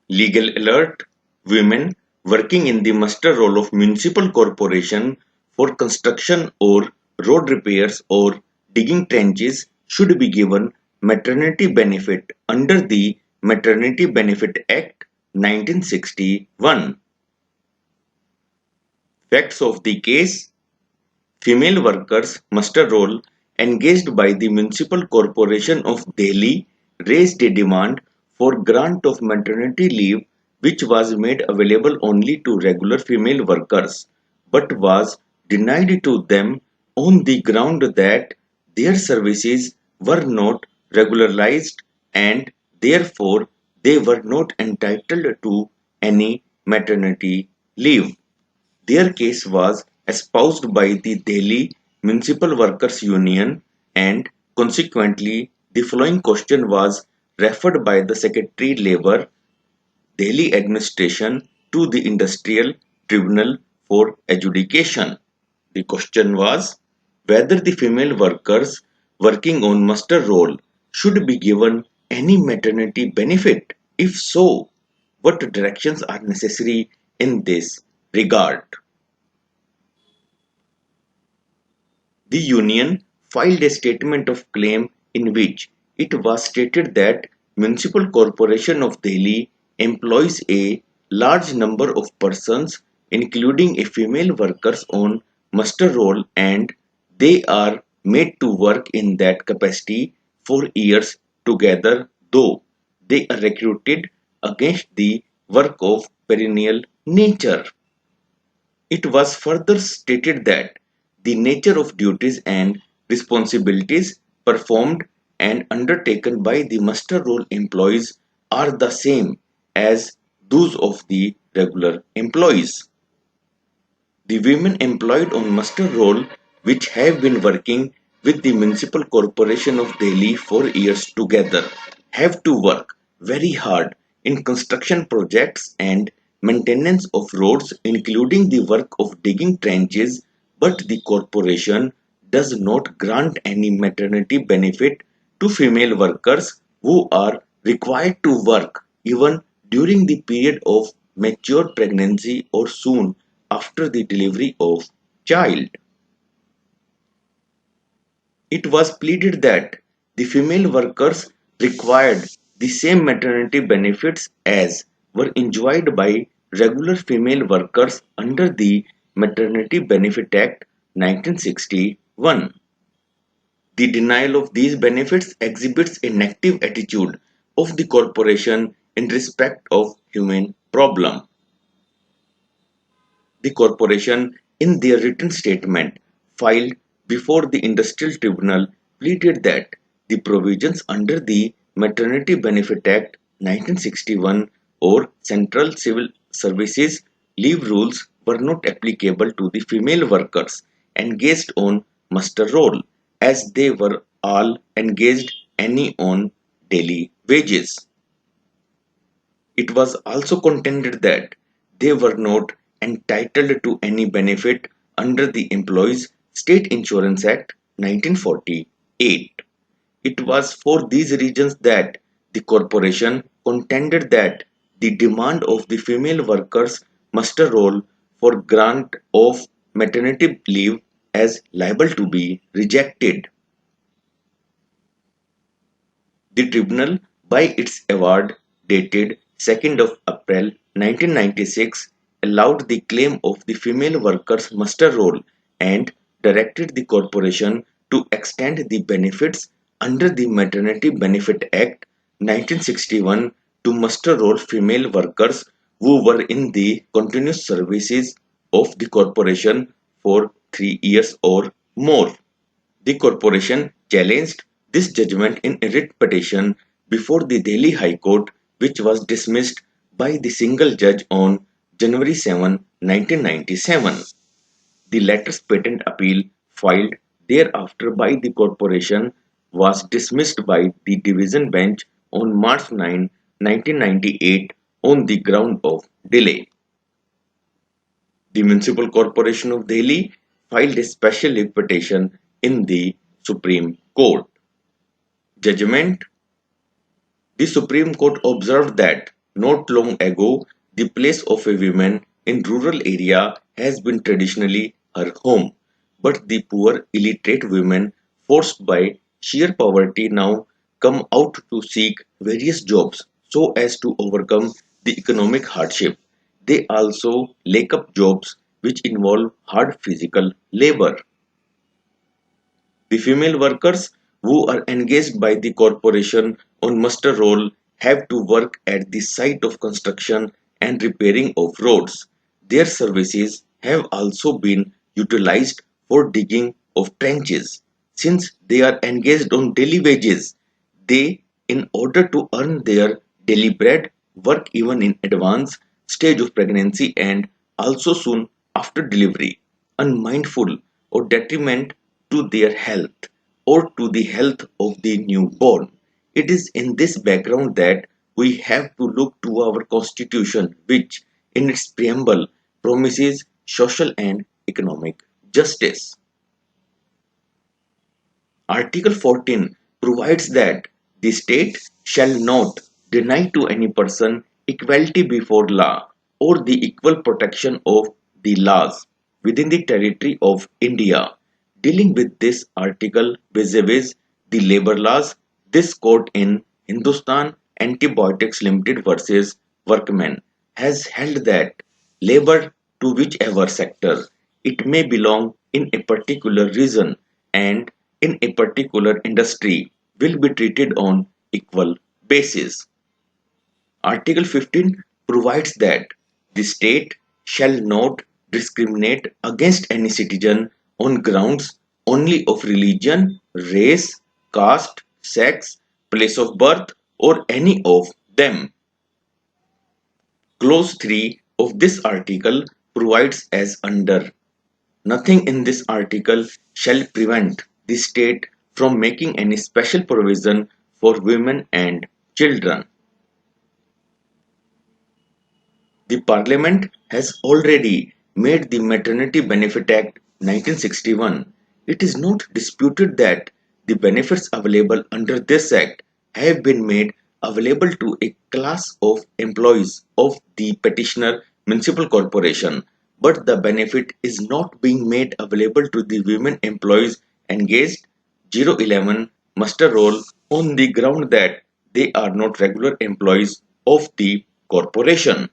Legal alert: women working in the muster roll of municipal corporation for construction or road repairs or digging trenches should be given maternity benefit under the Maternity Benefit Act 1961. Facts of the case: female workers muster roll engaged by the Municipal Corporation of Delhi raised a demand for grant of maternity leave which was made available only to regular female workers but was denied to them on the ground that their services were not regularized and therefore they were not entitled to any maternity leave. Their case was espoused by the Delhi Municipal Workers Union and consequently the following question was referred by the Secretary Labour, Delhi Administration to the Industrial Tribunal for adjudication. The question was whether the female workers working on muster roll should be given any maternity benefit. If so, what directions are necessary in this regard? The union filed a statement of claim in which it was stated that Municipal Corporation of Delhi employs a large number of persons including a female workers on muster roll and they are made to work in that capacity for years together though they are recruited against the work of perennial nature. It was further stated that the nature of duties and responsibilities performed and undertaken by the muster roll employees are the same as those of the regular employees. The women employed on muster roll which have been working with the Municipal Corporation of Delhi for years together have to work very hard in construction projects and maintenance of roads including the work of digging trenches, but the corporation does not grant any maternity benefit to female workers who are required to work even during the period of mature pregnancy or soon after the delivery of child. It was pleaded that the female workers required the same maternity benefits as were enjoyed by regular female workers under the Maternity Benefit Act 1961. The denial of these benefits exhibits a negative attitude of the corporation in respect of human problem. The corporation, in their written statement filed before the Industrial Tribunal, pleaded that the provisions under the Maternity Benefit Act 1961 or Central Civil Services leave rules were not applicable to the female workers engaged on muster roll, as they were all engaged any on daily wages. It was also contended that they were not entitled to any benefit under the Employees State Insurance Act 1948. It was for these reasons that the corporation contended that the demand of the female workers muster roll for grant of maternity leave as liable to be rejected. The tribunal, by its award dated 2nd of April 1996, allowed the claim of the female workers muster roll and directed the corporation to extend the benefits under the Maternity Benefit Act 1961 to muster roll female workers who were in the continuous services of the corporation for 3 years or more. The corporation challenged this judgment in a writ petition before the Delhi High Court, which was dismissed by the single judge on January 7, 1997. The latter's patent appeal filed thereafter by the corporation was dismissed by the division bench on March 9, 1998 on the ground of delay. The Municipal Corporation of Delhi filed a special leave petition in the Supreme Court. Judgment: the Supreme Court observed that Not long ago, the place of a woman in rural area has been traditionally her home, but the poor illiterate women forced by sheer poverty now come out to seek various jobs so as to overcome the economic hardship. They also lake up jobs which involve hard physical labor. The female workers who are engaged by the corporation on muster roll have to work at the site of construction and repairing of roads. Their services have also been utilized for digging of trenches. Since they are engaged on daily wages, they, in order to earn their daily bread, work even in advanced stage of pregnancy and also soon after delivery, unmindful or detriment to their health or to the health of the newborn. It is in this background that we have to look to our constitution, which in its preamble promises social and economic justice. Article 14 provides that the state shall not deny to any person equality before law or the equal protection of the laws within the territory of India. Dealing with this article vis-a-vis the labor laws, this court in Hindustan Antibiotics Limited versus Workmen has held that labor to whichever sector it may belong in a particular region and in a particular industry will be treated on equal basis. Article 15 provides that the state shall not discriminate against any citizen on grounds only of religion, race, caste, sex, place of birth, or any of them. Clause 3 of this article provides as under: nothing in this article shall prevent the state from making any special provision for women and children. The Parliament has already made the Maternity Benefit Act 1961. It is not disputed that the benefits available under this act have been made available to a class of employees of the petitioner Municipal Corporation, but the benefit is not being made available to the women employees engaged 011 muster roll on the ground that they are not regular employees of the corporation.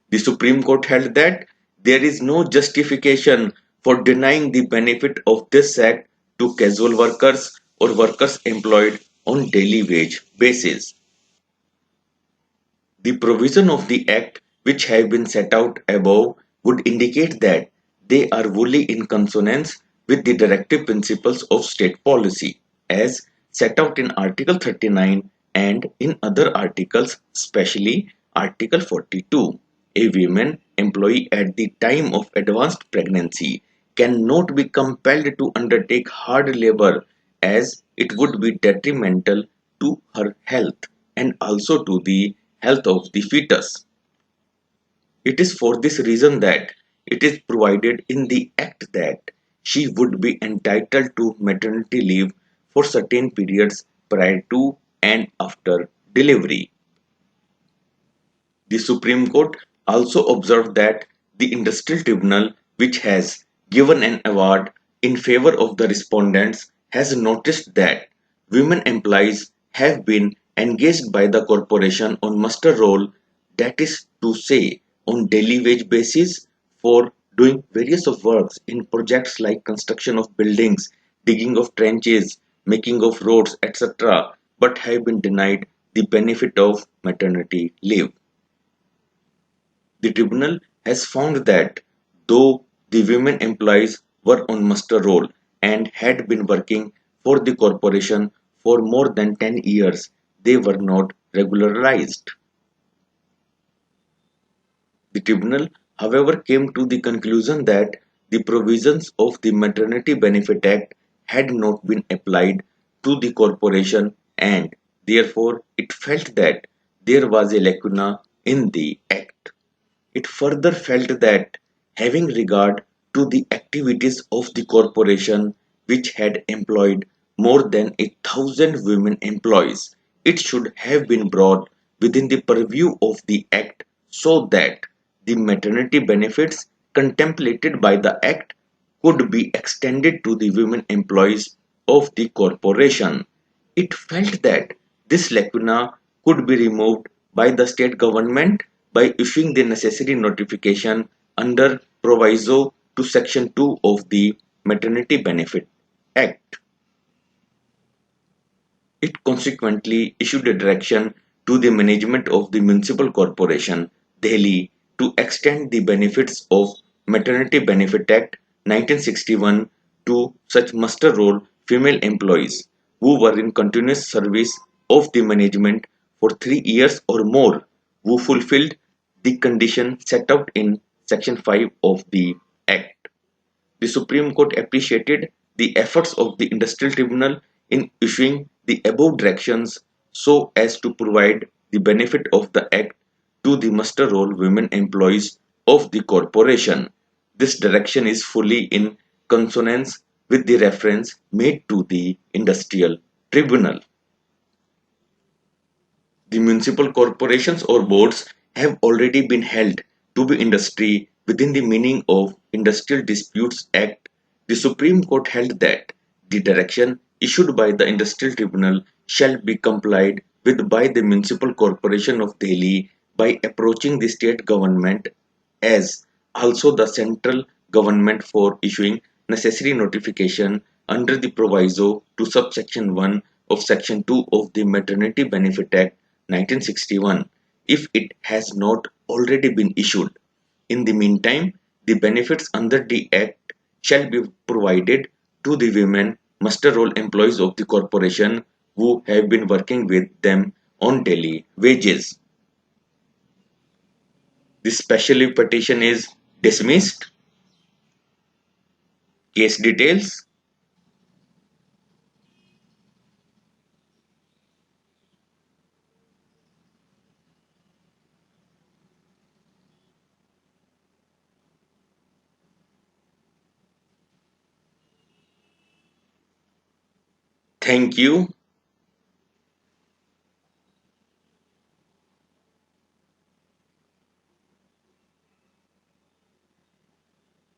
The Supreme Court held that there is no justification for denying the benefit of this act to casual workers or workers employed on daily wage basis. The provision of the Act which have been set out above would indicate that they are wholly in consonance with the directive principles of state policy as set out in Article 39 and in other articles, especially Article 42. A woman employee at the time of advanced pregnancy cannot be compelled to undertake hard labor as it would be detrimental to her health and also to the health of the fetus. It is for this reason that it is provided in the Act that she would be entitled to maternity leave for certain periods prior to and after delivery. The Supreme Court also observed that the Industrial Tribunal, which has given an award in favor of the respondents, has noticed that women employees have been engaged by the corporation on muster roll, that is to say, on daily wage basis for doing various of works in projects like construction of buildings, digging of trenches, making of roads, etc., but have been denied the benefit of maternity leave. The tribunal has found that though the women employees were on muster roll and had been working for the corporation for more than 10 years, they were not regularized. The tribunal, however, came to the conclusion that the provisions of the Maternity Benefit Act had not been applied to the corporation and therefore it felt that there was a lacuna in the Act. It further felt that having regard to the activities of the corporation which had employed more than 1,000 women employees, it should have been brought within the purview of the Act so that the maternity benefits contemplated by the Act could be extended to the women employees of the corporation. It felt that this lacuna could be removed by the state government by issuing the necessary notification under proviso to Section 2 of the Maternity Benefit Act. It consequently issued a direction to the management of the Municipal Corporation, Delhi, to extend the benefits of Maternity Benefit Act 1961 to such muster roll female employees who were in continuous service of the management for 3 years or more, who fulfilled the condition set out in Section 5 of the Act. The Supreme Court appreciated the efforts of the Industrial Tribunal in issuing the above directions so as to provide the benefit of the Act to the muster roll women employees of the corporation. This direction is fully in consonance with the reference made to the Industrial Tribunal. The municipal corporations or boards have already been held to be industry within the meaning of Industrial Disputes Act. The Supreme Court held that the direction issued by the Industrial Tribunal shall be complied with by the Municipal Corporation of Delhi by approaching the state government as also the central government for issuing necessary notification under the proviso to subsection 1 of section 2 of the Maternity Benefit Act 1961 if it has not already been issued. In the meantime, the benefits under the Act shall be provided to the women muster roll employees of the corporation who have been working with them on daily wages. This special petition is dismissed. Case details. Thank you.